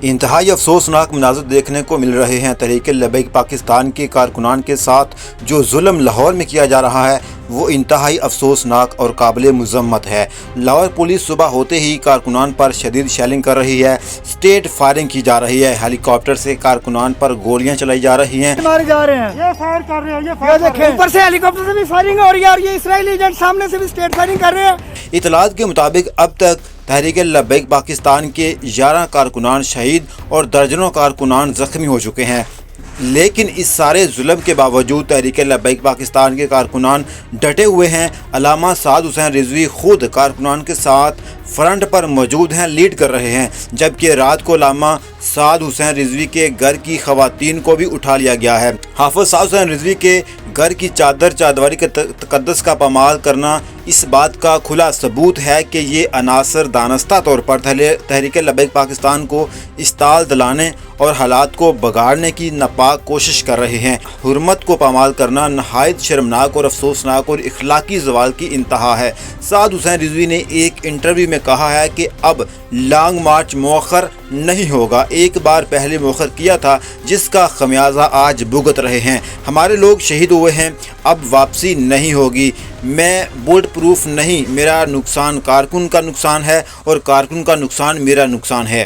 انتہائی افسوسناک مناظر دیکھنے کو مل رہے ہیں۔ تحریک لبیک پاکستان کے کارکنان کے ساتھ جو ظلم لاہور میں کیا جا رہا ہے وہ انتہائی افسوسناک اور قابل مذمت ہے۔ لاہور پولیس صبح ہوتے ہی کارکنان پر شدید شیلنگ کر رہی ہے، اسٹیٹ فائرنگ کی جا رہی ہے، ہیلی کاپٹر سے کارکنان پر گولیاں چلائی جا رہی ہیں۔ مارے جا رہے ہیں، یہ فائر کر رہے ہیں، یہ فائر کر رہے دیکھیں اوپر سے ہیلی کاپٹر سے بھی فائرنگ ہو رہی ہے اور یہ اسرائیلی ایجنٹ سامنے سے بھی اسٹیٹ فائرنگ کر رہے ہیں۔ اطلاعات کے مطابق اب تک تحریک لبیک پاکستان کے 11 کارکنان شہید اور درجنوں کارکنان زخمی ہو چکے ہیں، لیکن اس سارے ظلم کے باوجود تحریک لبیک پاکستان کے کارکنان ڈٹے ہوئے ہیں۔ علامہ سعد حسین رضوی خود کارکنان کے ساتھ فرنٹ پر موجود ہیں، لیڈ کر رہے ہیں، جبکہ رات کو علامہ سعد حسین رضوی کے گھر کی خواتین کو بھی اٹھا لیا گیا ہے۔ حافظ سعد حسین رضوی کے گھر کی چادری کے تقدس کا پامال کرنا اس بات کا کھلا ثبوت ہے کہ یہ عناصر دانستہ طور پر تحریک لبیک پاکستان کو اسطال دلانے اور حالات کو بگاڑنے کی ناپاک کوشش کر رہے ہیں۔ حرمت کو پامال کرنا نہایت شرمناک اور افسوسناک اور اخلاقی زوال کی انتہا ہے۔ سعد حسین رضوی نے ایک انٹرویو میں کہا ہے کہ اب لانگ مارچ مؤخر نہیں ہوگا، ایک بار پہلے مؤخر کیا تھا جس کا خمیازہ آج بھگت رہے ہیں۔ ہمارے لوگ شہید ہوئے ہیں، اب واپسی نہیں ہوگی۔ میں بلٹ پروف نہیں، میرا نقصان کارکن کا نقصان ہے اور کارکن کا نقصان میرا نقصان ہے۔